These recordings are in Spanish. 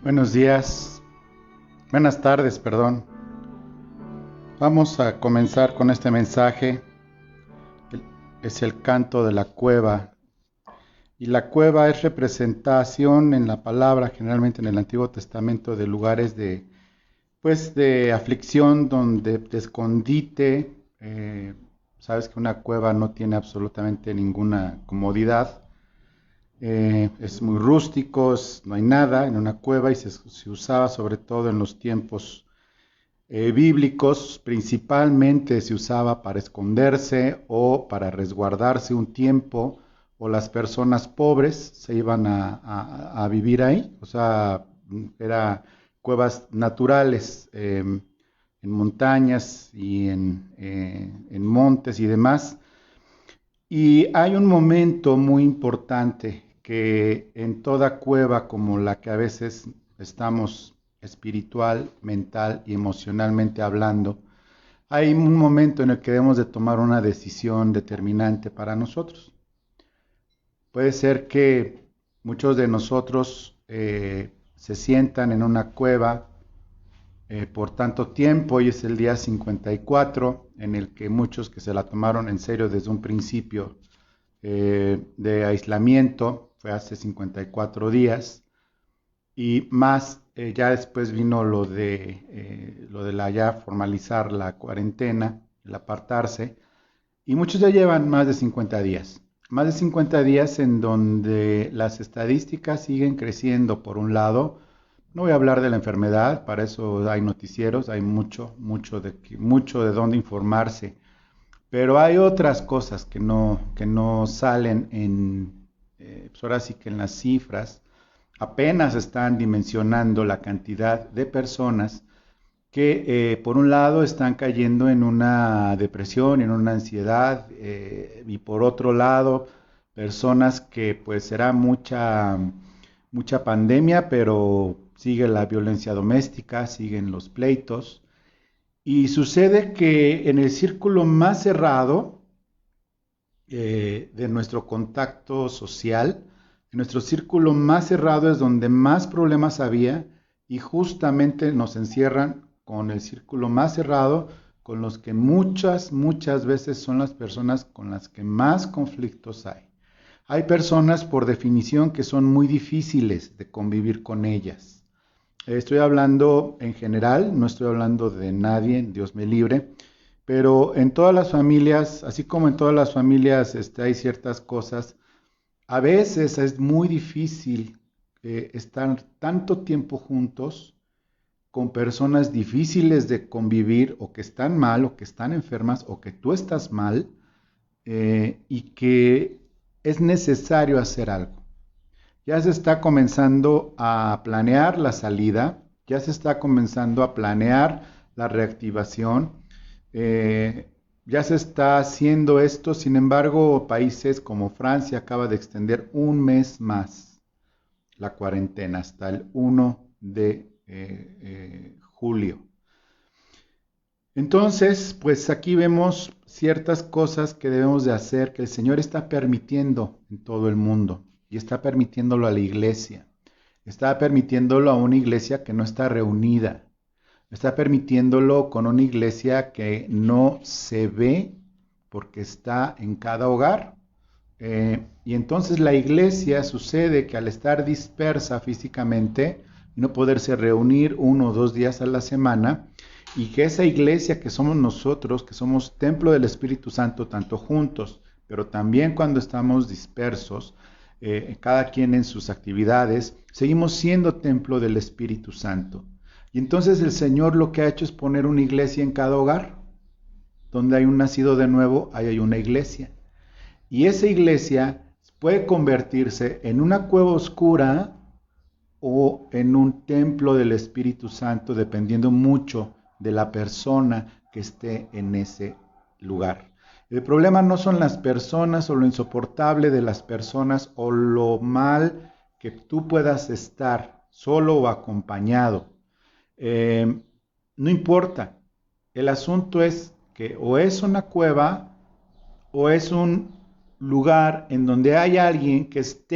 Buenos días, buenas tardes, perdón. Vamos a comenzar con este mensaje. Es el canto de la cueva. Y la cueva es representación en la palabra, generalmente en el Antiguo Testamento, de lugares de aflicción, de escondite. Sabes que una cueva no tiene absolutamente ninguna comodidad. Es muy rústico, no hay nada en una cueva y se usaba sobre todo en los tiempos bíblicos. Principalmente se usaba para esconderse o para resguardarse un tiempo, o las personas pobres se iban a vivir ahí. O sea, eran cuevas naturales, en montañas y en montes y demás. Y hay un momento muy importante que en toda cueva como la que a veces estamos espiritual, mental y emocionalmente hablando, hay un momento en el que debemos de tomar una decisión determinante para nosotros. Puede ser que muchos de nosotros se sientan en una cueva por tanto tiempo. Y es el día 54 en el que muchos que se la tomaron en serio desde un principio de aislamiento, fue hace 54 días, y más ya después vino lo de la ya formalizar la cuarentena, el apartarse, y muchos ya llevan más de 50 días en donde las estadísticas siguen creciendo. Por un lado, no voy a hablar de la enfermedad, para eso hay noticieros, hay mucho de dónde informarse, pero hay otras cosas que no salen pues ahora sí que en las cifras. Apenas están dimensionando la cantidad de personas que por un lado están cayendo en una depresión, en una ansiedad, y por otro lado personas que pues será mucha pandemia, pero sigue la violencia doméstica, siguen los pleitos. Y sucede que en el círculo más cerrado de nuestro contacto social, en nuestro círculo más cerrado es donde más problemas había, y justamente nos encierran con el círculo más cerrado, con los que muchas veces son las personas con las que más conflictos hay. Hay personas por definición que son muy difíciles de convivir con ellas. Estoy hablando en general, no estoy hablando de nadie, Dios me libre, pero en todas las familias, así como en todas las familias hay ciertas cosas. A veces es muy difícil estar tanto tiempo juntos con personas difíciles de convivir, o que están mal, o que están enfermas, o que tú estás mal, y que es necesario hacer algo. Ya se está comenzando a planear la salida, ya se está comenzando a planear la reactivación, ya se está haciendo esto. Sin embargo, países como Francia acaba de extender un mes más la cuarentena hasta el 1 de julio. Entonces, pues aquí vemos ciertas cosas que debemos de hacer, que el Señor está permitiendo en todo el mundo, y está permitiéndolo a la iglesia. Está permitiéndolo a una iglesia que no está reunida. Está permitiéndolo con una iglesia que no se ve porque está en cada hogar. Y entonces la iglesia, sucede que al estar dispersa físicamente y no poderse reunir 1 o 2 días a la semana, y que esa iglesia que somos nosotros, que somos templo del Espíritu Santo, tanto juntos, pero también cuando estamos dispersos, cada quien en sus actividades, seguimos siendo templo del Espíritu Santo. Y entonces el Señor lo que ha hecho es poner una iglesia en cada hogar. Donde hay un nacido de nuevo, ahí hay una iglesia. Y esa iglesia puede convertirse en una cueva oscura o en un templo del Espíritu Santo, dependiendo mucho de la persona que esté en ese lugar. El problema no son las personas, o lo insoportable de las personas, o lo mal que tú puedas estar solo o acompañado. No importa. El asunto es que o es una cueva o es un lugar en donde hay alguien que es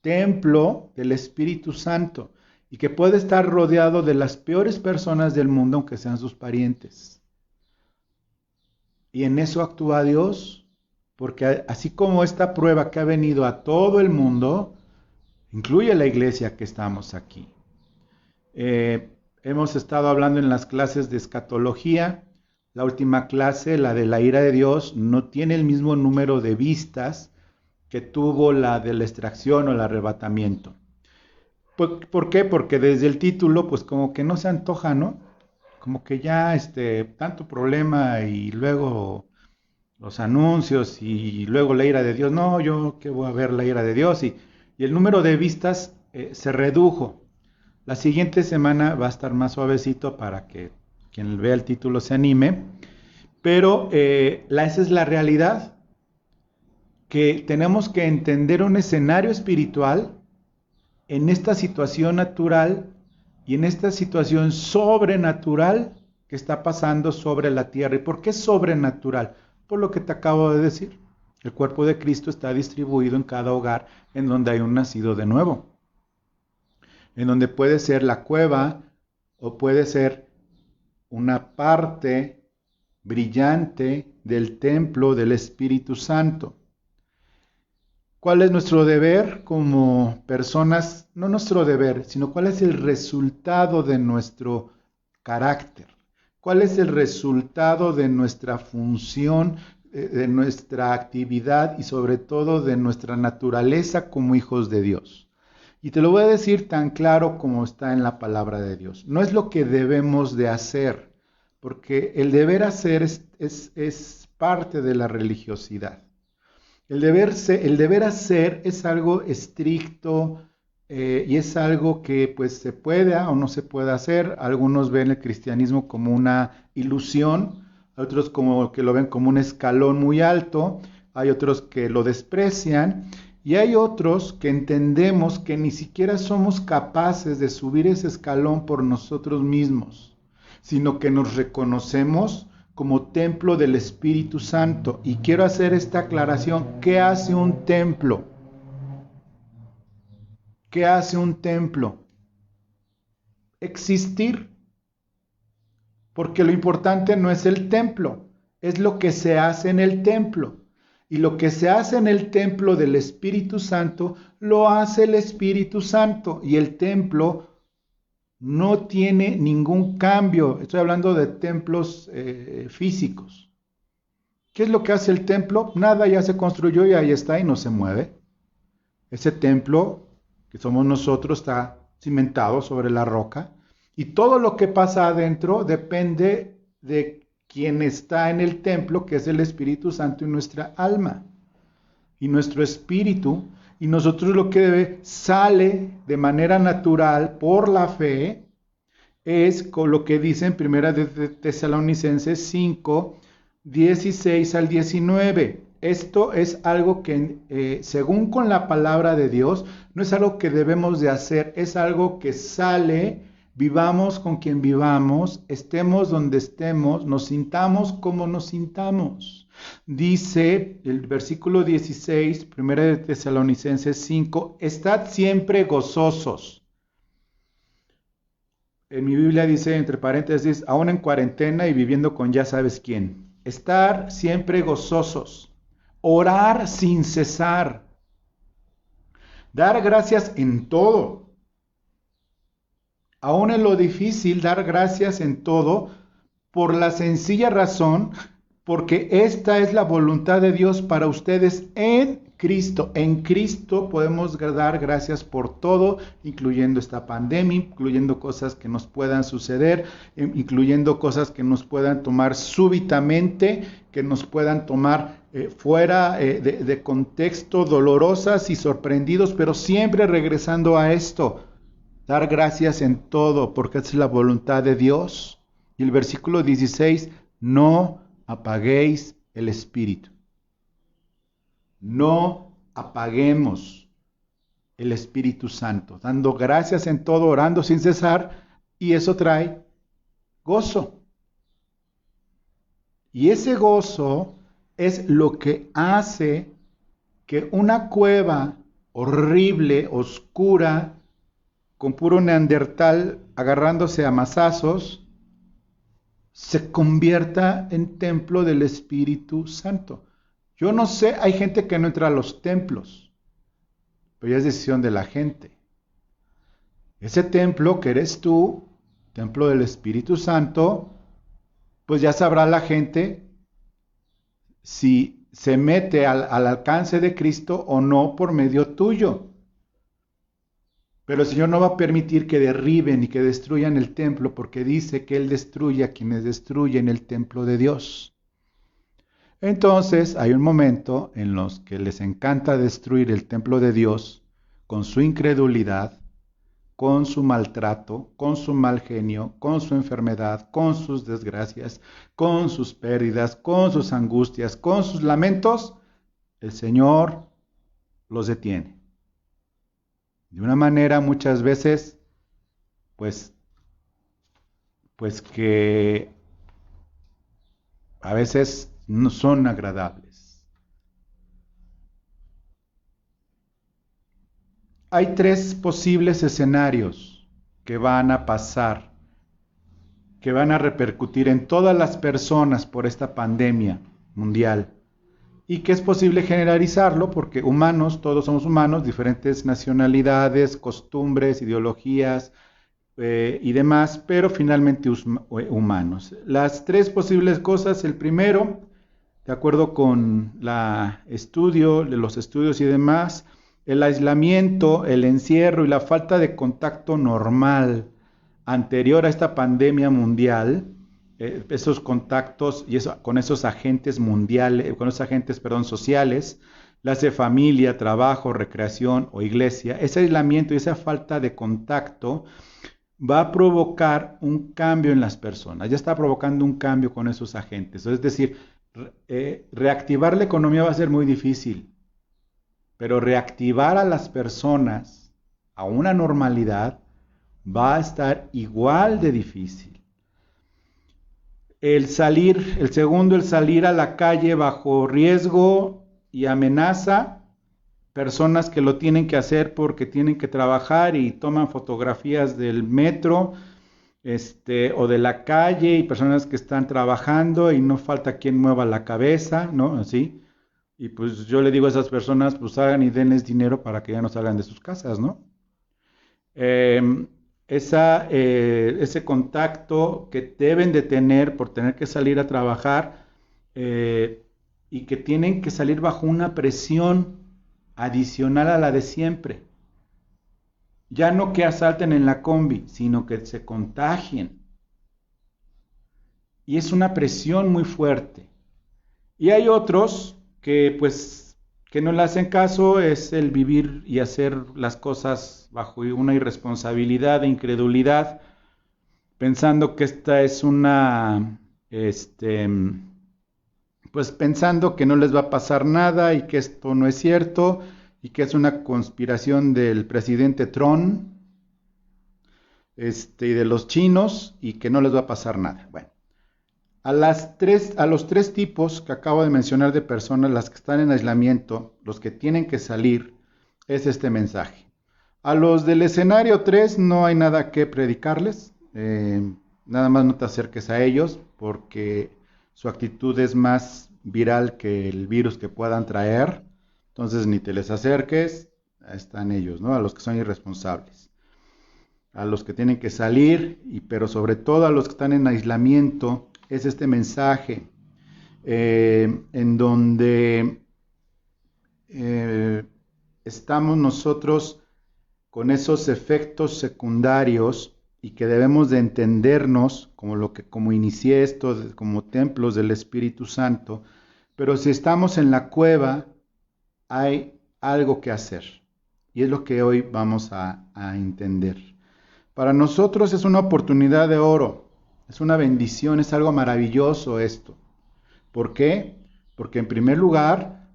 templo del Espíritu Santo y que puede estar rodeado de las peores personas del mundo, aunque sean sus parientes. Y en eso actúa Dios, porque así como esta prueba que ha venido a todo el mundo, incluye la iglesia que estamos aquí. Hemos estado hablando en las clases de escatología. La última clase, la de la ira de Dios, no tiene el mismo número de vistas que tuvo la de la extracción o el arrebatamiento. ¿Por qué? Porque desde el título, pues como que no se antoja, ¿no? Como que ya tanto problema y luego los anuncios y luego la ira de Dios. No, yo que voy a ver la ira de Dios. Y el número de vistas se redujo. La siguiente semana va a estar más suavecito para que quien vea el título se anime. Pero esa es la realidad, que tenemos que entender un escenario espiritual en esta situación natural y en esta situación sobrenatural que está pasando sobre la tierra. ¿Y por qué sobrenatural? Por lo que te acabo de decir. El cuerpo de Cristo está distribuido en cada hogar en donde hay un nacido de nuevo. En donde puede ser la cueva o puede ser una parte brillante del templo del Espíritu Santo. ¿Cuál es nuestro deber como personas? No nuestro deber, sino cuál es el resultado de nuestro carácter. ¿Cuál es el resultado de nuestra función, de nuestra actividad y sobre todo de nuestra naturaleza como hijos de Dios? Y te lo voy a decir tan claro como está en la palabra de Dios. No es lo que debemos de hacer, porque el deber hacer es parte de la religiosidad. El deber hacer es algo estricto y es algo que pues se pueda o no se puede hacer. Algunos ven el cristianismo como una ilusión, otros como que lo ven como un escalón muy alto, hay otros que lo desprecian y hay otros que entendemos que ni siquiera somos capaces de subir ese escalón por nosotros mismos, sino que nos reconocemos como templo del Espíritu Santo. Y quiero hacer esta aclaración. ¿Qué hace un templo? ¿Qué hace un templo? Existir. Porque lo importante no es el templo, es lo que se hace en el templo. Y lo que se hace en el templo del Espíritu Santo, lo hace el Espíritu Santo. Y el templo no tiene ningún cambio. Estoy hablando de templos físicos. ¿Qué es lo que hace el templo? Nada, ya se construyó y ahí está y no se mueve. Ese templo que somos nosotros está cimentado sobre la roca y todo lo que pasa adentro depende de quien está en el templo, que es el Espíritu Santo y nuestra alma y nuestro espíritu. Y nosotros lo que sale de manera natural por la fe es con lo que dice en 1 Tesalonicenses 5, 16 al 19. Esto es algo que, según con la palabra de Dios, no es algo que debemos de hacer, es algo que sale, vivamos con quien vivamos, estemos donde estemos, nos sintamos como nos sintamos. Dice el versículo 16, 1 Tesalonicenses 5, estad siempre gozosos. En mi Biblia dice, entre paréntesis, aún en cuarentena y viviendo con ya sabes quién. Estar siempre gozosos, orar sin cesar, dar gracias en todo. Aún en lo difícil, dar gracias en todo por la sencilla razón, porque esta es la voluntad de Dios para ustedes en Cristo. En Cristo podemos dar gracias por todo, incluyendo esta pandemia, incluyendo cosas que nos puedan suceder, incluyendo cosas que nos puedan tomar súbitamente, que nos puedan tomar fuera de contexto, dolorosas y sorprendidos, pero siempre regresando a esto, dar gracias en todo, porque es la voluntad de Dios. Y el versículo 16, no apaguéis el espíritu. No apaguemos el Espíritu Santo, dando gracias en todo, orando sin cesar, y eso trae gozo. Y ese gozo es lo que hace que una cueva horrible, oscura, con puro neandertal agarrándose a mazazos, se convierta en templo del Espíritu Santo. Yo no sé, hay gente que no entra a los templos, pero ya es decisión de la gente. Ese templo que eres tú, templo del Espíritu Santo, pues ya sabrá la gente si se mete al alcance de Cristo o no por medio tuyo. Pero el Señor no va a permitir que derriben y que destruyan el templo, porque dice que Él destruye a quienes destruyen el templo de Dios. Entonces hay un momento en los que les encanta destruir el templo de Dios con su incredulidad, con su maltrato, con su mal genio, con su enfermedad, con sus desgracias, con sus pérdidas, con sus angustias, con sus lamentos. El Señor los detiene. De una manera muchas veces, pues que a veces no son agradables. Hay tres posibles escenarios que van a pasar, que van a repercutir en todas las personas por esta pandemia mundial. Y que es posible generalizarlo porque humanos, todos somos humanos, diferentes nacionalidades, costumbres, ideologías y demás, pero finalmente humanos. Las tres posibles cosas, el primero, de acuerdo con los estudios y demás, el aislamiento, el encierro y la falta de contacto normal anterior a esta pandemia mundial, esos contactos y con esos agentes mundiales, con esos agentes, sociales, la hace familia, trabajo, recreación o iglesia, ese aislamiento y esa falta de contacto va a provocar un cambio en las personas, ya está provocando un cambio con esos agentes, es decir, reactivar la economía va a ser muy difícil, pero reactivar a las personas a una normalidad va a estar igual de difícil. El segundo, el salir a la calle bajo riesgo y amenaza, personas que lo tienen que hacer porque tienen que trabajar y toman fotografías del metro, o de la calle, y personas que están trabajando y no falta quien mueva la cabeza, ¿no? Así. Y pues yo le digo a esas personas, pues hagan y denles dinero para que ya no salgan de sus casas, ¿no? Ese contacto que deben de tener por tener que salir a trabajar y que tienen que salir bajo una presión adicional a la de siempre. Ya no que asalten en la combi, sino que se contagien. Y es una presión muy fuerte. Y hay otros que no le hacen caso, es el vivir y hacer las cosas bajo una irresponsabilidad e incredulidad, pensando que esta es pensando que no les va a pasar nada y que esto no es cierto y que es una conspiración del presidente Trump y de los chinos y que no les va a pasar nada. Bueno. A los tres tipos que acabo de mencionar de personas, las que están en aislamiento, los que tienen que salir, es este mensaje. A los del escenario 3 no hay nada que predicarles, nada más no te acerques a ellos porque su actitud es más viral que el virus que puedan traer, entonces ni te les acerques, ahí están ellos, ¿no? A los que son irresponsables. A los que tienen que salir, pero sobre todo a los que están en aislamiento, es este mensaje en donde estamos nosotros con esos efectos secundarios y que debemos de entendernos como inicié esto, como templos del Espíritu Santo, pero si estamos en la cueva hay algo que hacer y es lo que hoy vamos a entender. Para nosotros es una oportunidad de oro. Es una bendición, es algo maravilloso esto. ¿Por qué? Porque en primer lugar,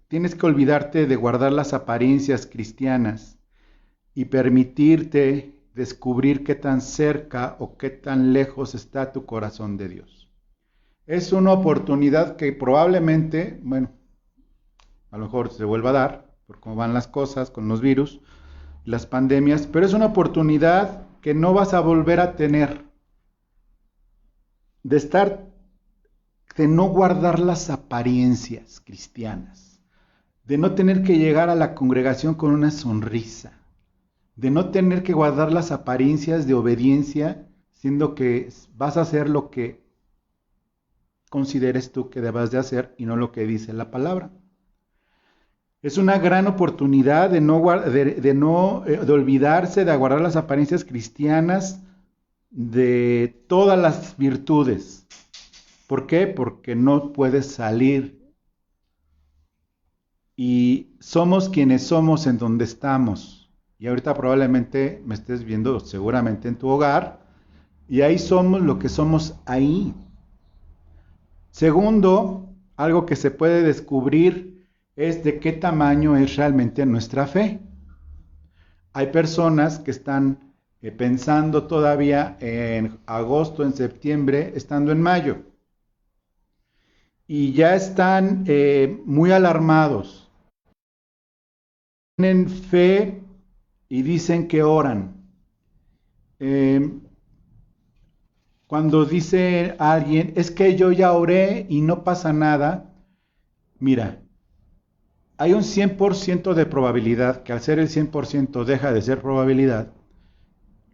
tienes que olvidarte de guardar las apariencias cristianas y permitirte descubrir qué tan cerca o qué tan lejos está tu corazón de Dios. Es una oportunidad que probablemente, a lo mejor se vuelva a dar, por cómo van las cosas con los virus, las pandemias, pero es una oportunidad que no vas a volver a tener, de estar, de no guardar las apariencias cristianas, de no tener que llegar a la congregación con una sonrisa, de no tener que guardar las apariencias de obediencia, siendo que vas a hacer lo que consideres tú que debas de hacer y no lo que dice la palabra. Es una gran oportunidad de olvidarse, de guardar las apariencias cristianas, de todas las virtudes. ¿Por qué? Porque no puedes salir. Y somos quienes somos en donde estamos. Y ahorita probablemente me estés viendo seguramente en tu hogar. Y ahí somos lo que somos ahí. Segundo, algo que se puede descubrir es de qué tamaño es realmente nuestra fe. Hay personas que están pensando todavía en agosto, en septiembre, estando en mayo. Y ya están muy alarmados. Tienen fe y dicen que oran. Cuando dice alguien, es que yo ya oré y no pasa nada, mira, hay un 100% de probabilidad, que al ser el 100% deja de ser probabilidad,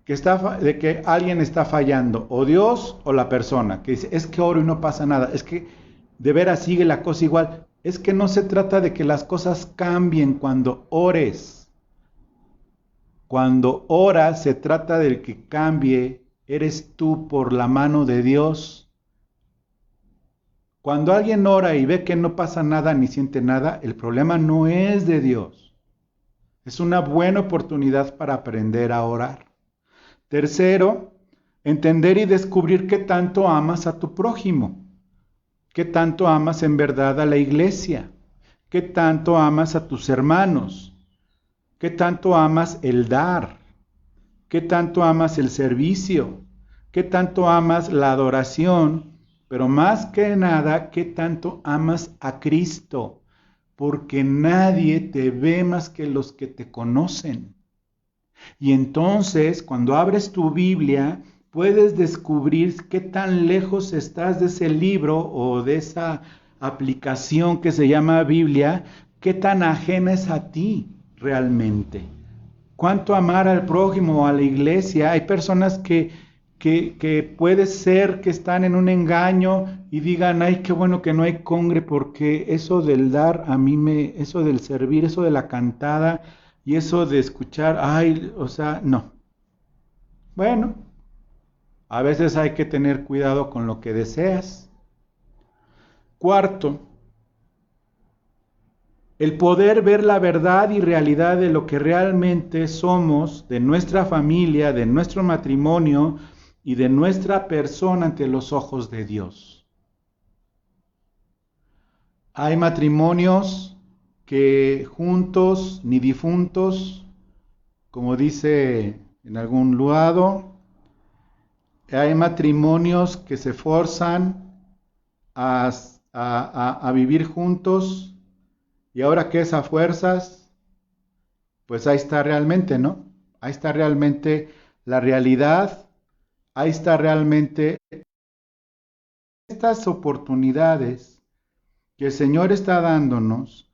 de que alguien está fallando, o Dios o la persona, que dice, es que oro y no pasa nada, es que de veras sigue la cosa igual. Es que no se trata de que las cosas cambien cuando ores. Cuando oras se trata de que cambie, eres tú por la mano de Dios. Cuando alguien ora y ve que no pasa nada ni siente nada, el problema no es de Dios. Es una buena oportunidad para aprender a orar. Tercero, entender y descubrir qué tanto amas a tu prójimo, qué tanto amas en verdad a la iglesia, qué tanto amas a tus hermanos, qué tanto amas el dar, qué tanto amas el servicio, qué tanto amas la adoración, pero más que nada, qué tanto amas a Cristo, porque nadie te ve más que los que te conocen. Y entonces, cuando abres tu Biblia, puedes descubrir qué tan lejos estás de ese libro o de esa aplicación que se llama Biblia, qué tan ajena es a ti realmente. ¿Cuánto amar al prójimo o a la iglesia? Hay personas que puede ser que están en un engaño y digan, ay, qué bueno que no hay congre, porque eso del dar a mí eso del servir, eso de la cantada y eso de escuchar, ay, o sea, no. Bueno, a veces hay que tener cuidado con lo que deseas. Cuarto, el poder ver la verdad y realidad de lo que realmente somos, de nuestra familia, de nuestro matrimonio y de nuestra persona ante los ojos de Dios. Hay matrimonios que juntos ni difuntos, como dice en algún lado, hay matrimonios que se forzan a vivir juntos. Y ahora que es a fuerzas, pues ahí está realmente, ¿no? Ahí está realmente la realidad, ahí está realmente estas oportunidades que el Señor está dándonos.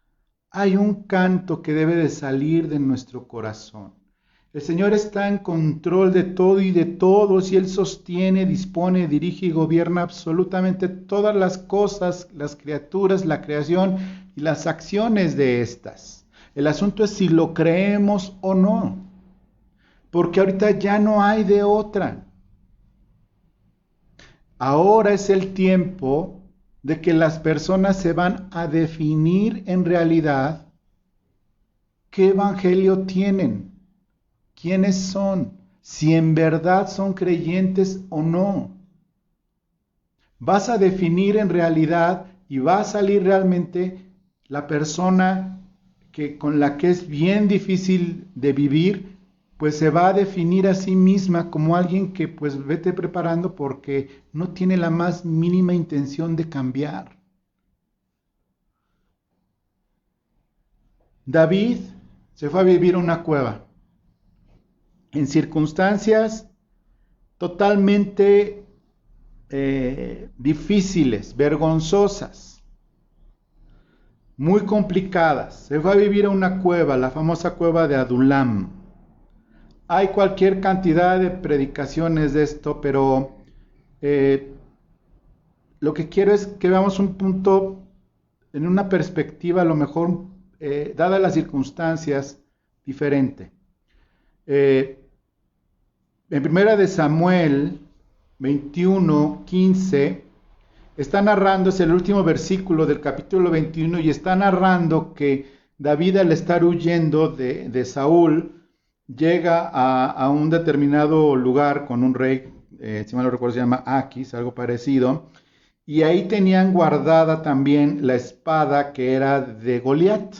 Hay un canto que debe de salir de nuestro corazón. El Señor está en control de todo y de todos y Él sostiene, dispone, dirige y gobierna absolutamente todas las cosas, las criaturas, la creación y las acciones de estas. El asunto es si lo creemos o no, porque ahorita ya no hay de otra. Ahora es el tiempo de que las personas se van a definir en realidad qué evangelio tienen, quiénes son, si en verdad son creyentes o no. Vas a definir en realidad y va a salir realmente la persona con la que es bien difícil de vivir, pues se va a definir a sí misma como alguien que pues vete preparando porque no tiene la más mínima intención de cambiar. David se fue a vivir a una cueva, en circunstancias totalmente difíciles, vergonzosas, muy complicadas. Se fue a vivir a una cueva, la famosa cueva de Adulam. Hay cualquier cantidad de predicaciones de esto, pero lo que quiero es que veamos un punto en una perspectiva, a lo mejor, dadas las circunstancias, diferente. En primera de Samuel 21:15 está narrando, es el último versículo del capítulo 21, y está narrando que David, al estar huyendo de Saúl, llega a un determinado lugar con un rey, si mal no recuerdo se llama Aquis, algo parecido, y ahí tenían guardada también la espada que era de Goliat.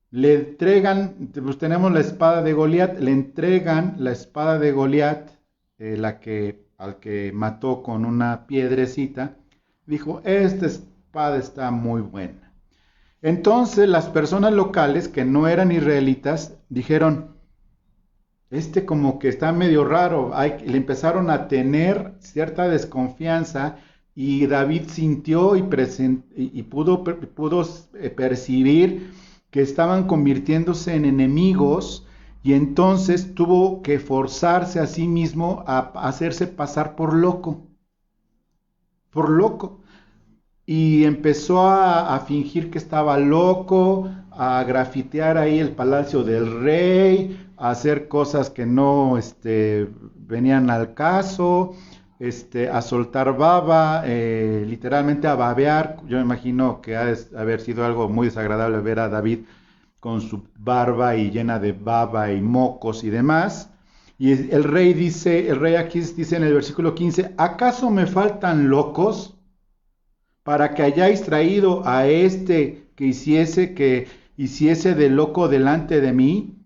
Le entregan, pues tenemos la espada de Goliat, le entregan la espada de Goliat, al que mató con una piedrecita. Dijo, esta espada está muy buena. Entonces las personas locales que no eran israelitas dijeron, como que está medio raro. Le empezaron a tener cierta desconfianza, y David sintió y pudo percibir que estaban convirtiéndose en enemigos, y entonces tuvo que forzarse a sí mismo a hacerse pasar por loco, y empezó a fingir que estaba loco, a grafitear ahí el palacio del rey, a hacer cosas que no venían al caso, a soltar baba, literalmente a babear. Yo me imagino que ha de haber sido algo muy desagradable ver a David con su barba y llena de baba y mocos y demás. Y el rey aquí dice en el versículo 15, ¿acaso me faltan locos para que hayáis traído a que hiciese de loco delante de mí?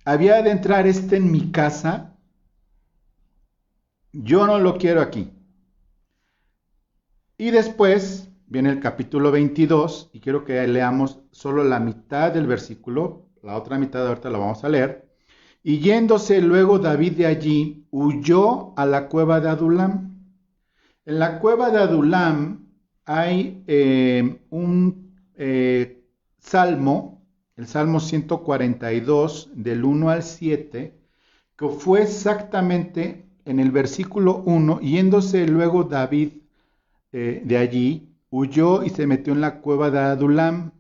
¿Había de entrar en mi casa? Yo no lo quiero aquí. Y después viene el capítulo 22, y quiero que leamos solo la mitad del versículo, la otra mitad ahorita la vamos a leer. Y yéndose luego David de allí, huyó a la cueva de Adulam. En la cueva de Adulam hay un salmo, el Salmo 142, del 1 al 7, que fue exactamente en el versículo 1, yéndose luego David de allí, huyó y se metió en la cueva de Adulam.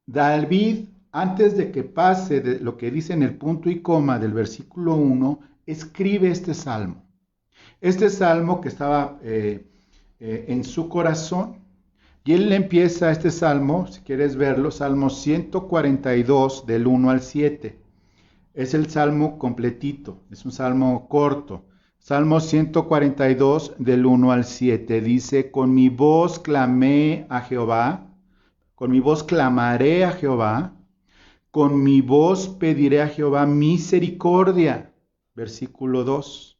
David, antes de que pase de lo que dice en el punto y coma del versículo 1, escribe este salmo. Este salmo que estaba en su corazón. Y él empieza este salmo, si quieres verlo, Salmo 142 del 1 al 7. Es el salmo completito, es un salmo corto. Salmo 142 del 1 al 7 dice, con mi voz clamé a Jehová, con mi voz clamaré a Jehová, con mi voz pediré a Jehová misericordia. Versículo 2.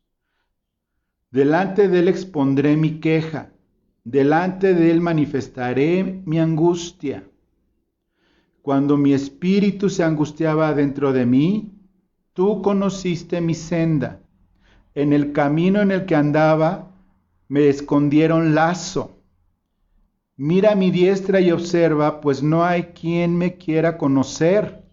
Delante de él expondré mi queja, delante de él manifestaré mi angustia. Cuando mi espíritu se angustiaba dentro de mí, tú conociste mi senda. En el camino en el que andaba, me escondieron lazo. Mira mi diestra y observa, pues no hay quien me quiera conocer.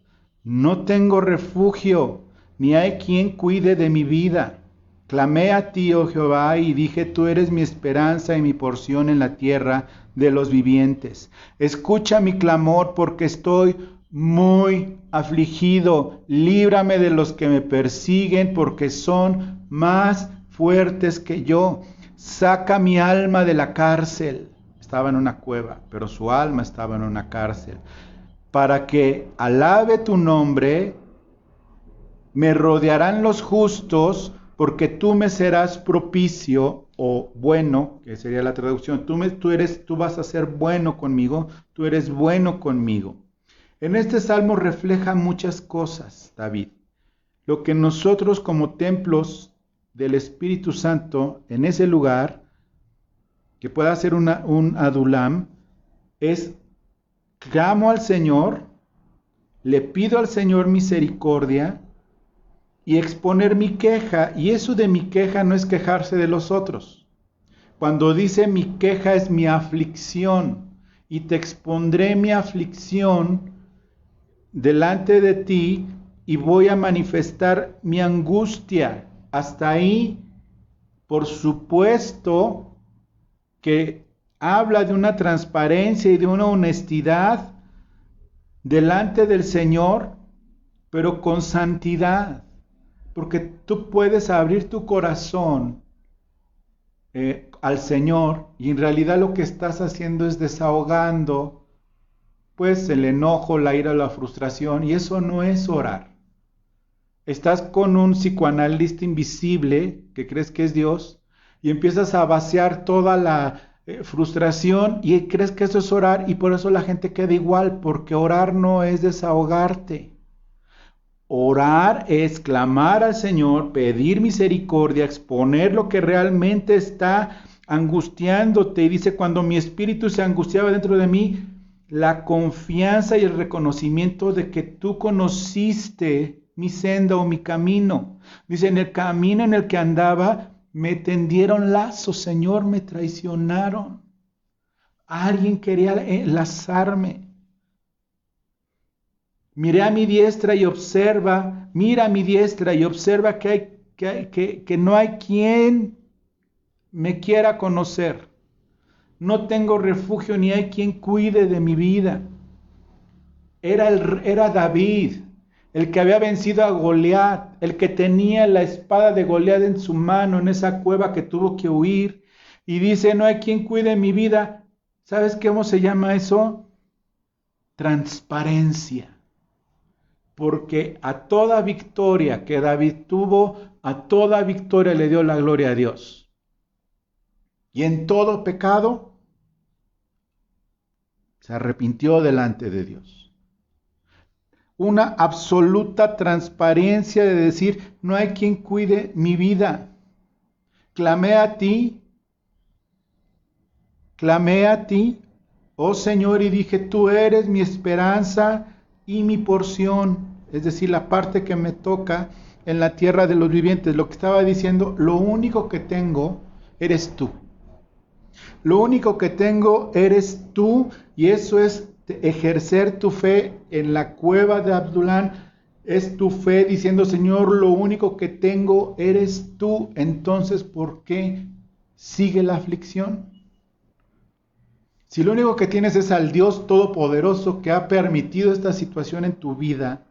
No tengo refugio, ni hay quien cuide de mi vida. Clamé a ti, oh Jehová, y dije, tú eres mi esperanza y mi porción en la tierra de los vivientes. Escucha mi clamor, porque estoy muy afligido. Líbrame de los que me persiguen, porque son más fuertes que yo. Saca mi alma de la cárcel. Estaba en una cueva, pero su alma estaba en una cárcel. Para que alabe tu nombre, me rodearán los justos, porque tú me serás propicio, o bueno, que sería la traducción. Tú vas a ser bueno conmigo, tú eres bueno conmigo. En este salmo refleja muchas cosas, David. Lo que nosotros como templos del Espíritu Santo en ese lugar, que pueda ser un Adulam, es clamo al Señor, le pido al Señor misericordia y exponer mi queja. Y eso de mi queja no es quejarse de los otros. Cuando dice mi queja es mi aflicción, y te expondré mi aflicción delante de ti y voy a manifestar mi angustia. Hasta ahí, por supuesto que habla de una transparencia y de una honestidad delante del Señor, pero con santidad, porque tú puedes abrir tu corazón al Señor y en realidad lo que estás haciendo es desahogando pues el enojo, la ira, la frustración, y eso no es orar. Estás con un psicoanalista invisible que crees que es Dios y empiezas a vaciar toda la frustración y crees que eso es orar, y por eso la gente queda igual, porque orar no es desahogarte. Orar es clamar al Señor, pedir misericordia, exponer lo que realmente está angustiándote. Y dice, cuando mi espíritu se angustiaba dentro de mí, la confianza y el reconocimiento de que tú conociste mi senda o mi camino. Dice, en el camino en el que andaba, me tendieron lazos, Señor, me traicionaron. Alguien quería lazarme. Miré a mi diestra y observa, mira a mi diestra y observa que no hay quien me quiera conocer. No tengo refugio ni hay quien cuide de mi vida. Era David, el que había vencido a Goliat, el que tenía la espada de Goliat en su mano en esa cueva que tuvo que huir. Y dice, no hay quien cuide mi vida. ¿Sabes cómo se llama eso? Transparencia. Porque a toda victoria que David tuvo, a toda victoria le dio la gloria a Dios. Y en todo pecado se arrepintió delante de Dios. Una absoluta transparencia de decir, no hay quien cuide mi vida. Clamé a ti, oh Señor, y dije, tú eres mi esperanza y mi porción. Es decir, la parte que me toca en la tierra de los vivientes. Lo que estaba diciendo, lo único que tengo eres tú. Lo único que tengo eres tú, y eso es ejercer tu fe en la cueva de Adulán. Es tu fe diciendo, Señor, lo único que tengo eres tú. Entonces, ¿por qué sigue la aflicción? Si lo único que tienes es al Dios Todopoderoso que ha permitido esta situación en tu vida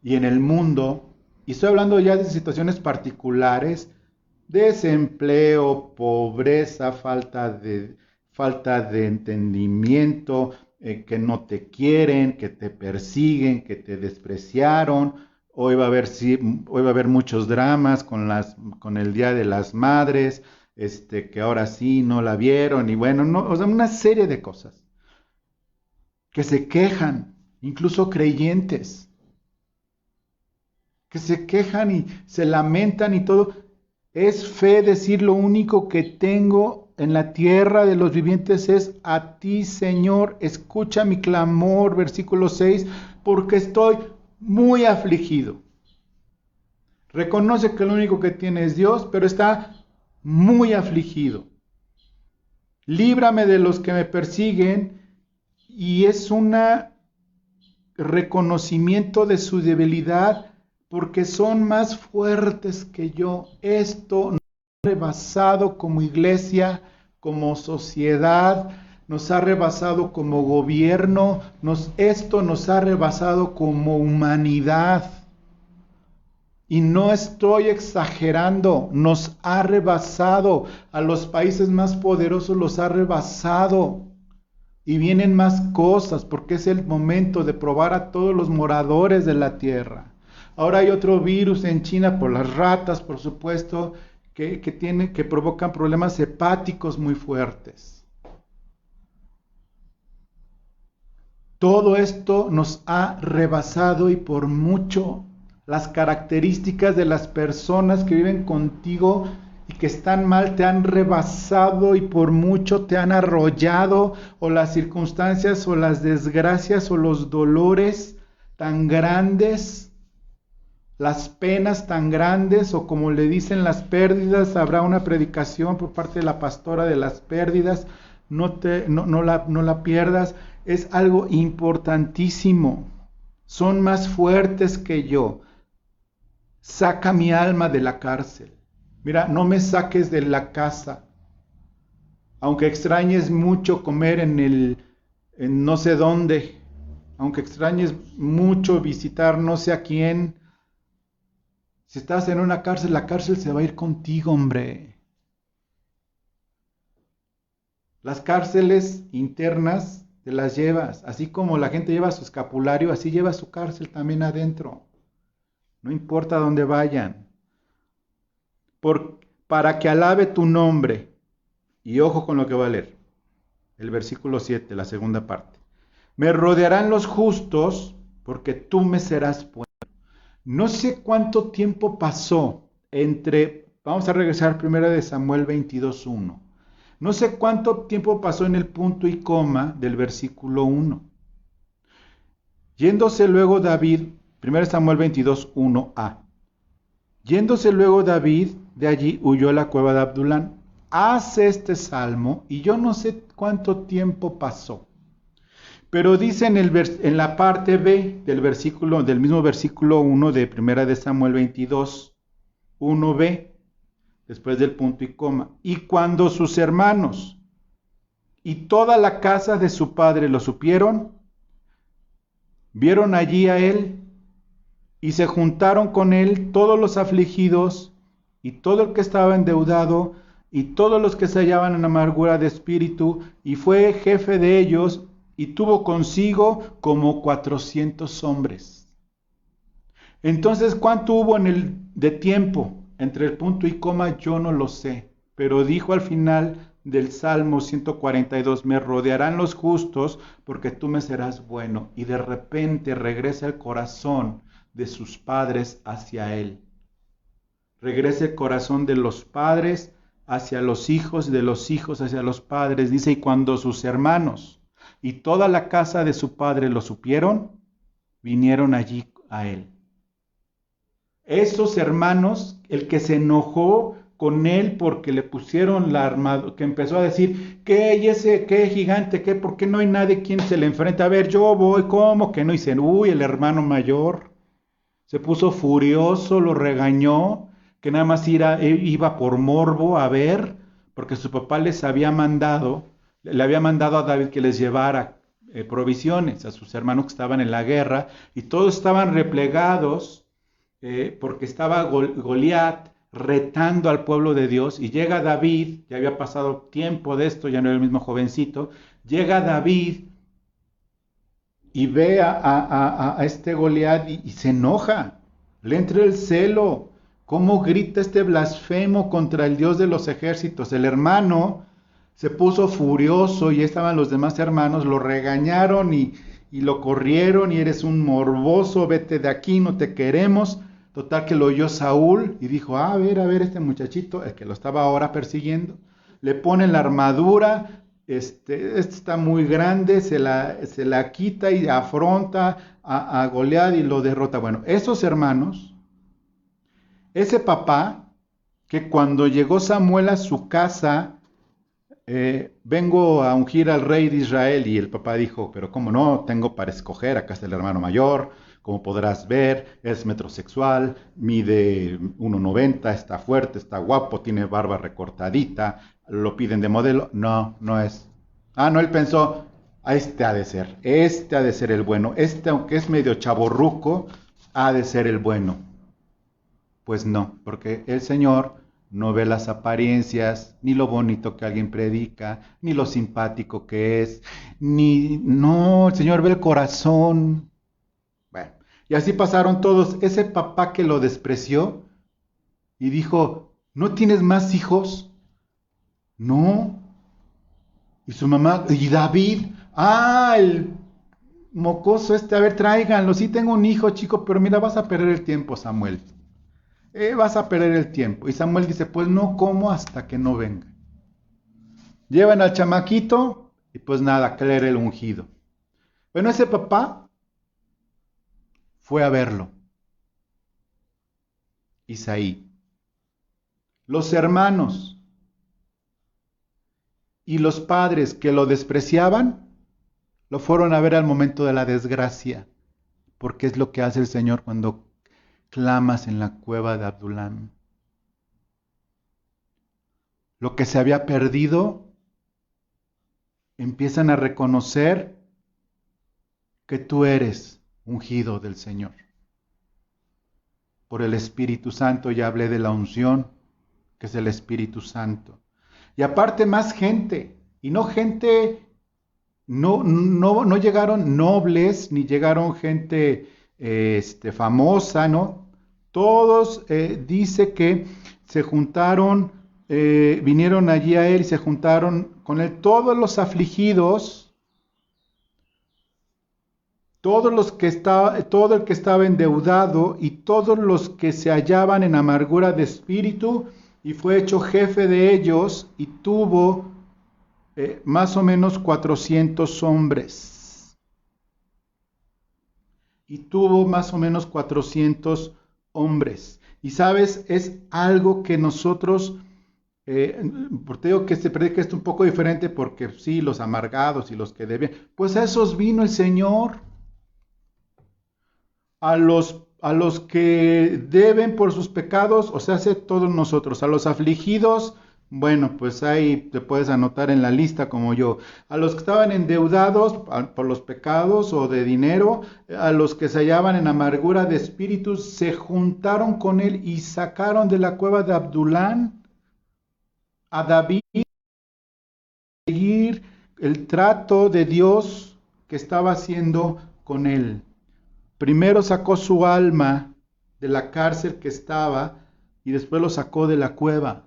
y en el mundo, y estoy hablando ya de situaciones particulares, desempleo, pobreza, falta de entendimiento, que no te quieren, que te persiguen, que te despreciaron. Hoy va a haber muchos dramas con el Día de las Madres, que ahora sí no la vieron, y bueno, no, o sea, una serie de cosas que se quejan, incluso creyentes, que se quejan y se lamentan y todo. Es fe decir, lo único que tengo en la tierra de los vivientes es a ti, Señor. Escucha mi clamor, versículo 6, porque estoy muy afligido. Reconoce que lo único que tiene es Dios, pero está muy afligido. Líbrame de los que me persiguen, y es un reconocimiento de su debilidad, porque son más fuertes que yo. Esto nos ha rebasado como iglesia, como sociedad, nos ha rebasado como gobierno, esto nos ha rebasado como humanidad. Y no estoy exagerando, nos ha rebasado. A los países más poderosos los ha rebasado. Y vienen más cosas, porque es el momento de probar a todos los moradores de la tierra. Ahora hay otro virus en China por las ratas, por supuesto, que provocan problemas hepáticos muy fuertes. Todo esto nos ha rebasado, y por mucho. Las características de las personas que viven contigo y que están mal, te han rebasado y por mucho te han arrollado, o las circunstancias o las desgracias o los dolores tan grandes, las penas tan grandes, o como le dicen las pérdidas. Habrá una predicación por parte de la pastora de las pérdidas, no la pierdas, es algo importantísimo. Son más fuertes que yo. Saca mi alma de la cárcel. Mira, no me saques de la casa. Aunque extrañes mucho comer en no sé dónde, aunque extrañes mucho visitar no sé a quién, si estás en una cárcel, la cárcel se va a ir contigo, hombre. Las cárceles internas te las llevas, así como la gente lleva su escapulario, así lleva su cárcel también adentro. No importa dónde vayan. Para que alabe tu nombre. Y ojo con lo que va a leer. El versículo 7, la segunda parte. Me rodearán los justos, porque tú me serás bueno. No sé cuánto tiempo pasó vamos a regresar primero de Samuel 22:1. No sé cuánto tiempo pasó en el punto y coma del versículo 1. Yéndose luego David, 1 Samuel 22:1a. Yéndose luego David de allí, huyó a la cueva de Adullam. Hace este salmo y yo no sé cuánto tiempo pasó. Pero dice en la parte B del mismo versículo 1 de 1 de Samuel 22, 1b, después del punto y coma. Y cuando sus hermanos y toda la casa de su padre lo supieron, vieron allí a él y se juntaron con él todos los afligidos y todo el que estaba endeudado y todos los que se hallaban en amargura de espíritu, y fue jefe de ellos y tuvo consigo como 400 hombres. Entonces, ¿cuánto hubo de tiempo entre el punto y coma? Yo no lo sé, pero dijo al final del Salmo 142, me rodearán los justos porque tú me serás bueno. Y de repente regresa el corazón de sus padres hacia él. Regresa el corazón de los padres hacia los hijos, de los hijos hacia los padres. Dice, y cuando sus hermanos y toda la casa de su padre lo supieron, vinieron allí a él. Esos hermanos, el que se enojó con él porque le pusieron la armadura, que empezó a decir, ¿qué gigante? ¿Por qué no hay nadie quien se le enfrente? A ver, yo voy, ¿cómo que no? Y dicen, el hermano mayor se puso furioso, lo regañó, que nada más iba por morbo a ver, porque su papá le había mandado a David que les llevara provisiones a sus hermanos que estaban en la guerra, y todos estaban replegados, porque estaba Goliat retando al pueblo de Dios, y llega David, ya había pasado tiempo de esto, ya no era el mismo jovencito, llega David y ve a este Goliat y se enoja, le entra el celo, cómo grita este blasfemo contra el Dios de los ejércitos. El hermano se puso furioso y estaban los demás hermanos, lo regañaron y lo corrieron, y eres un morboso, vete de aquí, no te queremos. Total que lo oyó Saúl y dijo, a ver, este muchachito, el que lo estaba ahora persiguiendo, le ponen la armadura, este está muy grande, se la quita y afronta a Goliat y lo derrota. Bueno, esos hermanos, ese papá, que cuando llegó Samuel a su casa, vengo a ungir al rey de Israel, y el papá dijo, pero cómo no, tengo para escoger, acá está el hermano mayor, como podrás ver, es metrosexual, mide 1,90, está fuerte, está guapo, tiene barba recortadita, lo piden de modelo. No, no es. No, él pensó, este ha de ser el bueno, aunque es medio chavorruco, ha de ser el bueno. Pues no, porque el Señor no ve las apariencias, ni lo bonito que alguien predica, ni lo simpático que es, no, el Señor ve el corazón. Bueno, y así pasaron todos. Ese papá que lo despreció y dijo, ¿no tienes más hijos? No. Y su mamá, y David, el mocoso a ver, tráiganlo, sí tengo un hijo, chico, pero mira, vas a perder el tiempo, Samuel. vas a perder el tiempo. Y Samuel dice, pues no como hasta que no venga. Llevan al chamaquito y pues nada, que él era el ungido. Bueno, ese papá fue a verlo, Isaí. Los hermanos y los padres que lo despreciaban, lo fueron a ver al momento de la desgracia, porque es lo que hace el Señor cuando clamas en la cueva de Adulán. Lo que se había perdido, empiezan a reconocer que tú eres ungido del Señor. Por el Espíritu Santo, ya hablé de la unción, que es el Espíritu Santo. Y aparte más gente, y no gente, no llegaron nobles, ni llegaron gente famosa, ¿no? Todos dice que se juntaron, vinieron allí a él y se juntaron con él todos los afligidos, todo el que estaba endeudado y todos los que se hallaban en amargura de espíritu, y fue hecho jefe de ellos y tuvo más o menos 400 hombres. Y tuvo más o menos 400 hombres. Y sabes, es algo que nosotros, porque te digo que se predica esto un poco diferente, porque sí, los amargados y los que debían, pues a esos vino el Señor. A los que deben por sus pecados, o sea, todos nosotros, a los afligidos, bueno, pues ahí te puedes anotar en la lista como yo. A los que estaban endeudados por los pecados o de dinero, a los que se hallaban en amargura de espíritus, se juntaron con él y sacaron de la cueva de Adulán a David seguir el trato de Dios que estaba haciendo con él. Primero sacó su alma de la cárcel que estaba y después lo sacó de la cueva.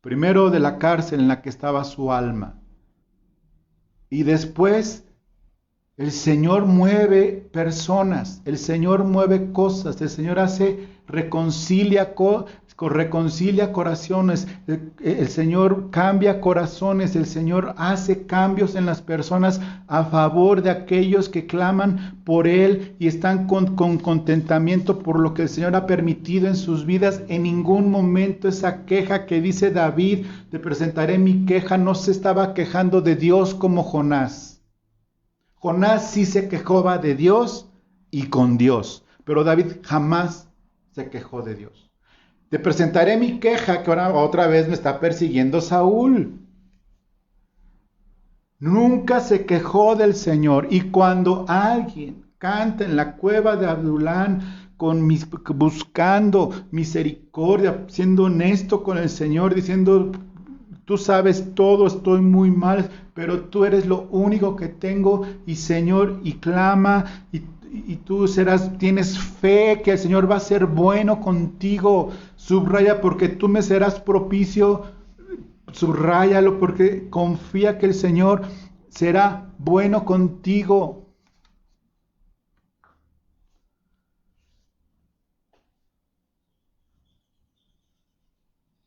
Primero de la cárcel en la que estaba su alma. Y después el Señor mueve personas, el Señor mueve cosas, el Señor reconcilia corazones, el Señor cambia corazones, el Señor hace cambios en las personas a favor de aquellos que claman por Él y están con contentamiento por lo que el Señor ha permitido en sus vidas. En ningún momento esa queja que dice David, te presentaré mi queja, no se estaba quejando de Dios como Jonás. Jonás sí se quejaba de Dios y con Dios, pero David jamás se quejó de Dios. Te presentaré mi queja, que ahora otra vez me está persiguiendo Saúl. Nunca se quejó del Señor. Y cuando alguien canta en la cueva de Adulán buscando misericordia, siendo honesto con el Señor, diciendo, tú sabes todo, estoy muy mal, pero tú eres lo único que tengo, y Señor, y clama, y tú tienes fe que el Señor va a ser bueno contigo. Subraya, porque tú me serás propicio, subráyalo, porque confía que el Señor será bueno contigo.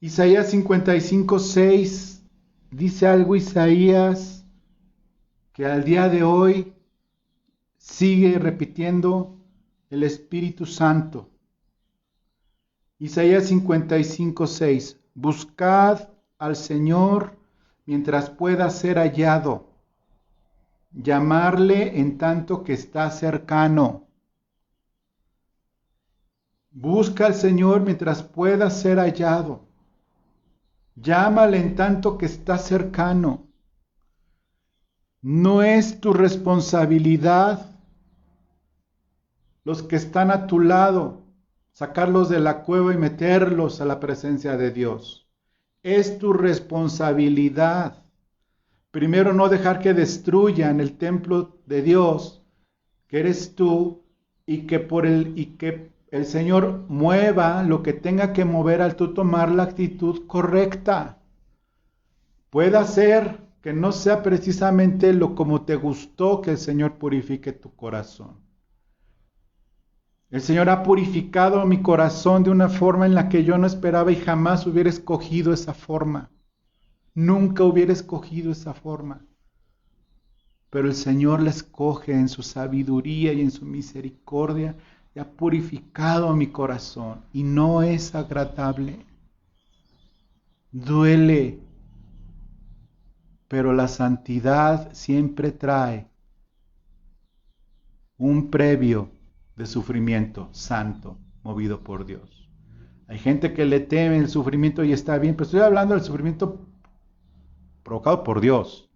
Isaías 55:6 dice algo Isaías que al día de hoy sigue repitiendo el Espíritu Santo. Isaías 55:6: buscad al Señor mientras pueda ser hallado, llamarle en tanto que está cercano. Busca al Señor mientras pueda ser hallado. Llámale en tanto que está cercano. No es tu responsabilidad los que están a tu lado, sacarlos de la cueva y meterlos a la presencia de Dios. Es tu responsabilidad. Primero, no dejar que destruyan el templo de Dios, que eres tú, y que el Señor mueva lo que tenga que mover al tú tomar la actitud correcta. Puede ser que no sea precisamente lo como te gustó que el Señor purifique tu corazón. El Señor ha purificado mi corazón de una forma en la que yo no esperaba y jamás hubiera escogido esa forma. Nunca hubiera escogido esa forma. Pero el Señor la escoge en su sabiduría y en su misericordia y ha purificado mi corazón. Y no es agradable. Duele. Pero la santidad siempre trae un previo de sufrimiento santo, movido por Dios. Hay gente que le teme el sufrimiento y está bien, pero estoy hablando del sufrimiento provocado por Dios,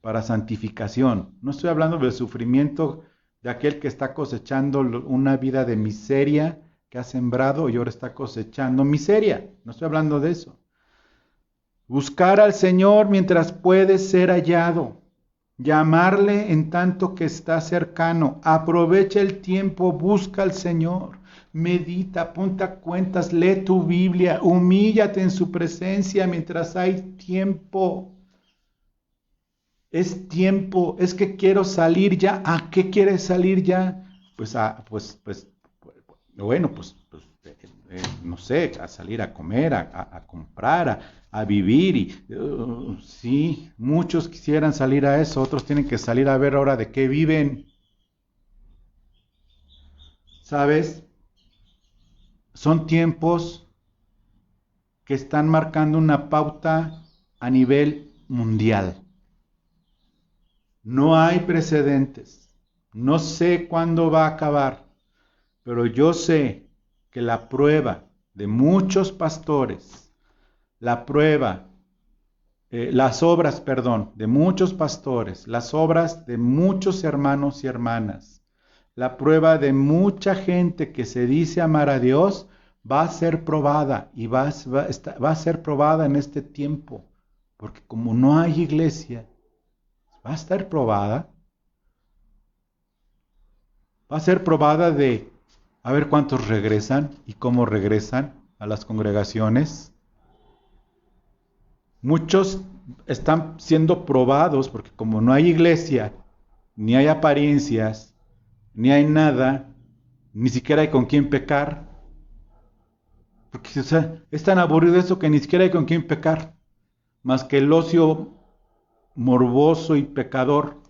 para santificación. No estoy hablando del sufrimiento de aquel que está cosechando una vida de miseria que ha sembrado y ahora está cosechando miseria. No estoy hablando de eso. Buscar al Señor mientras puede ser hallado. Llamarle en tanto que está cercano. Aprovecha el tiempo, busca al Señor. Medita, ponte a cuentas, lee tu Biblia, humíllate en su presencia mientras hay tiempo. Es tiempo, es que quiero salir ya. ¿A qué quieres salir ya? Bueno, no sé, a salir a comer, a comprar, a vivir. Sí, muchos quisieran salir a eso, otros tienen que salir a ver ahora de qué viven. ¿Sabes? Son tiempos que están marcando una pauta a nivel mundial. No hay precedentes. No sé cuándo va a acabar, pero yo sé que la prueba de muchos pastores, las obras, de muchos pastores, las obras de muchos hermanos y hermanas, la prueba de mucha gente que se dice amar a Dios, va a ser probada y va a ser probada en este tiempo, porque como no hay iglesia, va a estar probada, va a ser probada de a ver cuántos regresan y cómo regresan a las congregaciones. Muchos están siendo probados porque como no hay iglesia, ni hay apariencias, ni hay nada, ni siquiera hay con quién pecar. Porque es tan aburrido eso que ni siquiera hay con quién pecar, más que el ocio morboso y pecador.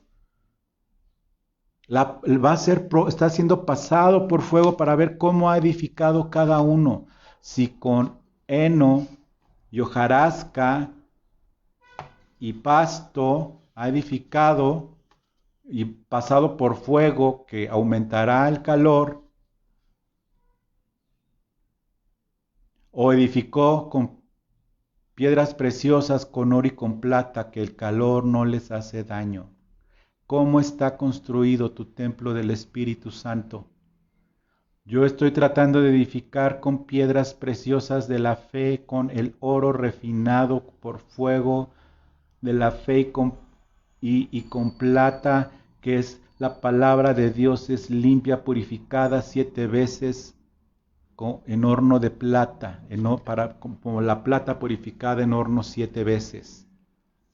Está siendo pasado por fuego para ver cómo ha edificado cada uno. Si con heno y hojarasca y pasto ha edificado y pasado por fuego que aumentará el calor, o edificó con piedras preciosas, con oro y con plata, que el calor no les hace daño. ¿Cómo está construido tu templo del Espíritu Santo? Yo estoy tratando de edificar con piedras preciosas de la fe, con el oro refinado por fuego de la fe y con plata, que es la palabra de Dios, es limpia, purificada 7 veces en horno de plata, como la plata purificada en horno 7 veces.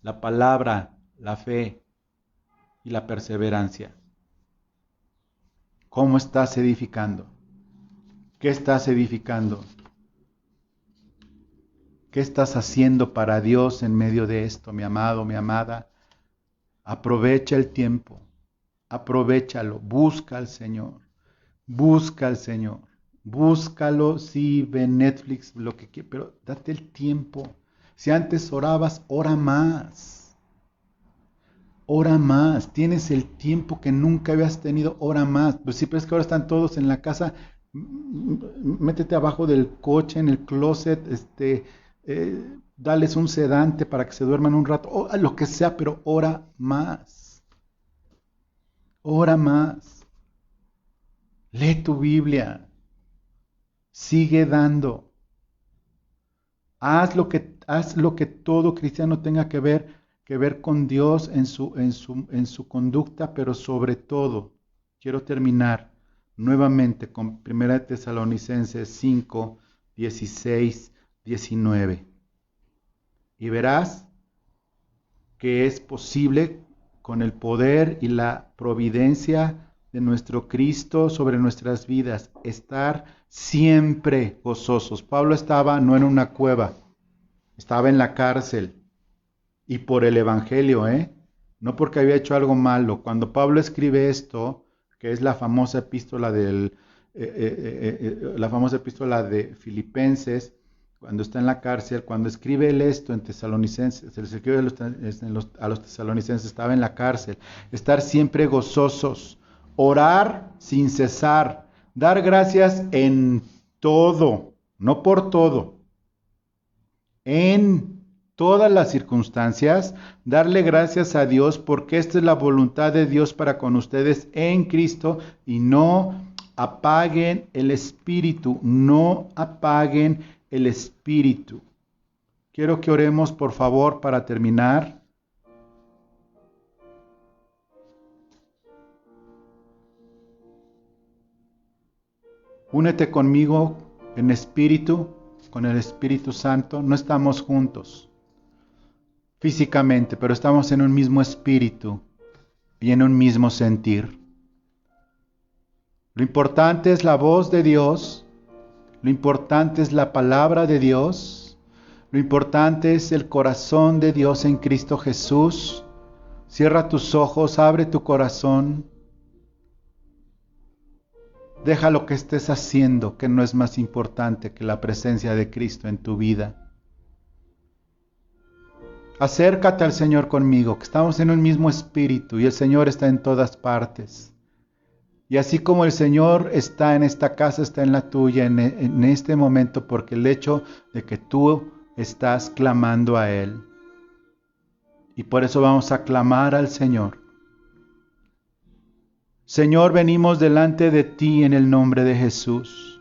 La palabra, la fe y la perseverancia. ¿Cómo estás edificando? ¿Qué estás edificando? ¿Qué estás haciendo para Dios en medio de esto, mi amado, mi amada? Aprovecha el tiempo, aprovéchalo, busca al Señor, busca al Señor, búscalo, sí, ve Netflix, lo que quieras, pero date el tiempo. Si antes orabas, ora más. Ora más, tienes el tiempo que nunca habías tenido, ora más. Pues sí, pero es que ahora están todos en la casa, métete abajo del coche, en el closet, dales un sedante para que se duerman un rato, o lo que sea, pero ora más. Ora más. Lee tu Biblia. Sigue dando. Haz lo que todo cristiano tenga que ver con Dios en su conducta, pero sobre todo, quiero terminar nuevamente con 1 Tesalonicenses 5, 16, 19. Y verás que es posible con el poder y la providencia de nuestro Cristo sobre nuestras vidas, estar siempre gozosos. Pablo estaba no en una cueva, estaba en la cárcel, y por el Evangelio, no porque había hecho algo malo. Cuando Pablo escribe esto, que es la famosa epístola de Filipenses, cuando está en la cárcel, cuando escribe él esto en Tesalonicenses, se les escribe a los tesalonicenses, estaba en la cárcel, estar siempre gozosos, orar sin cesar, dar gracias en todo, no por todo, en todas las circunstancias, darle gracias a Dios porque esta es la voluntad de Dios para con ustedes en Cristo, y no apaguen el espíritu, no apaguen el espíritu. Quiero que oremos, por favor, para terminar. Únete conmigo en espíritu, con el Espíritu Santo. No estamos juntos físicamente, pero estamos en un mismo espíritu y en un mismo sentir. Lo importante es la voz de Dios, lo importante es la palabra de Dios, lo importante es el corazón de Dios en Cristo Jesús. Cierra tus ojos, abre tu corazón. Deja lo que estés haciendo, que no es más importante que la presencia de Cristo en tu vida. Acércate al Señor conmigo, que estamos en un mismo espíritu y el Señor está en todas partes. Y así como el Señor está en esta casa, está en la tuya en este momento, porque el hecho de que tú estás clamando a Él. Y por eso vamos a clamar al Señor. Señor, venimos delante de ti en el nombre de Jesús,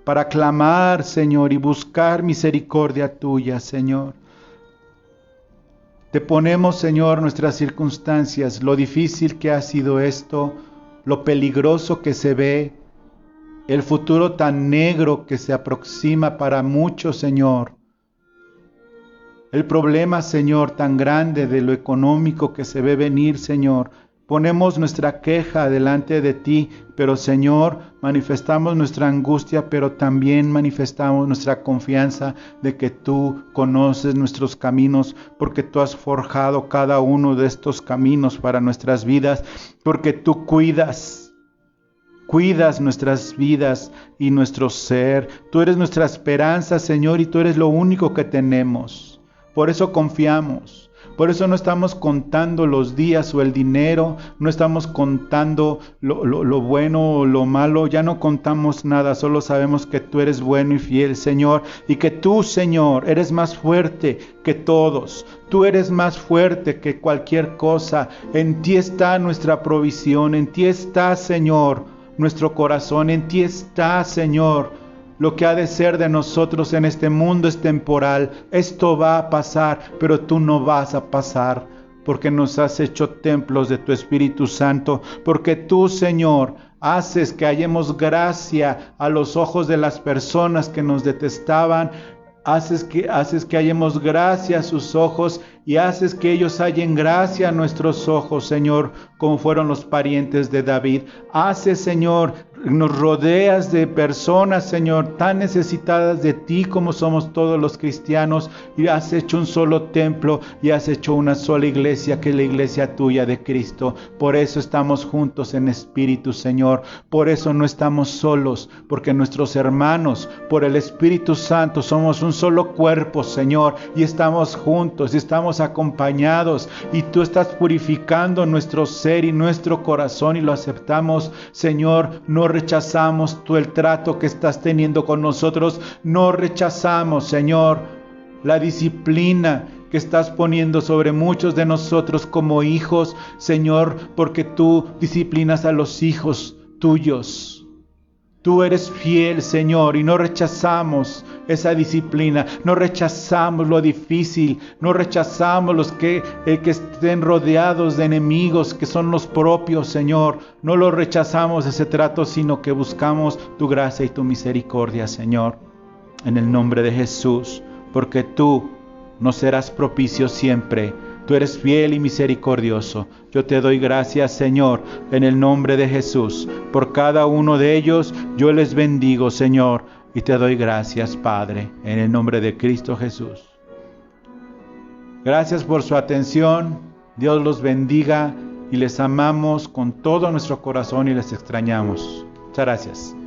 para clamar, Señor, y buscar misericordia tuya, Señor. Te ponemos, Señor, nuestras circunstancias, lo difícil que ha sido esto, lo peligroso que se ve, el futuro tan negro que se aproxima para muchos, Señor. El problema, Señor, tan grande de lo económico que se ve venir, Señor. Ponemos nuestra queja delante de ti, pero Señor, manifestamos nuestra angustia, pero también manifestamos nuestra confianza de que tú conoces nuestros caminos, porque tú has forjado cada uno de estos caminos para nuestras vidas, porque tú cuidas nuestras vidas y nuestro ser. Tú eres nuestra esperanza, Señor, y tú eres lo único que tenemos. Por eso confiamos. Por eso no estamos contando los días o el dinero, no estamos contando lo bueno o lo malo, ya no contamos nada, solo sabemos que tú eres bueno y fiel, Señor, y que tú, Señor, eres más fuerte que todos, tú eres más fuerte que cualquier cosa, en ti está nuestra provisión, en ti está, Señor, nuestro corazón, en ti está, Señor. Lo que ha de ser de nosotros en este mundo es temporal. Esto va a pasar, pero tú no vas a pasar, porque nos has hecho templos de tu Espíritu Santo, porque tú, Señor, haces que hallemos gracia a los ojos de las personas que nos detestaban. Haces que hallemos gracia a sus ojos y haces que ellos hallen gracia a nuestros ojos, Señor, como fueron los parientes de David. Haces, Señor, nos rodeas de personas, Señor, tan necesitadas de ti como somos todos los cristianos, y has hecho un solo templo y has hecho una sola iglesia, que es la iglesia tuya de Cristo. Por eso estamos juntos en espíritu, Señor. Por eso no estamos solos, porque nuestros hermanos, por el Espíritu Santo, somos un solo cuerpo, Señor, y estamos juntos, y estamos acompañados, y tú estás purificando nuestro ser y nuestro corazón, y lo aceptamos, Señor. No rechazamos tú el trato que estás teniendo con nosotros, no rechazamos, Señor, la disciplina que estás poniendo sobre muchos de nosotros como hijos, Señor, porque tú disciplinas a los hijos tuyos. Tú eres fiel, Señor, y no rechazamos esa disciplina, no rechazamos lo difícil, no rechazamos los que estén rodeados de enemigos que son los propios, Señor. No lo rechazamos ese trato, sino que buscamos tu gracia y tu misericordia, Señor, en el nombre de Jesús, porque tú nos serás propicio siempre. Tú eres fiel y misericordioso. Yo te doy gracias, Señor, en el nombre de Jesús. Por cada uno de ellos yo les bendigo, Señor, y te doy gracias, Padre, en el nombre de Cristo Jesús. Gracias por su atención. Dios los bendiga y les amamos con todo nuestro corazón y les extrañamos. Muchas gracias.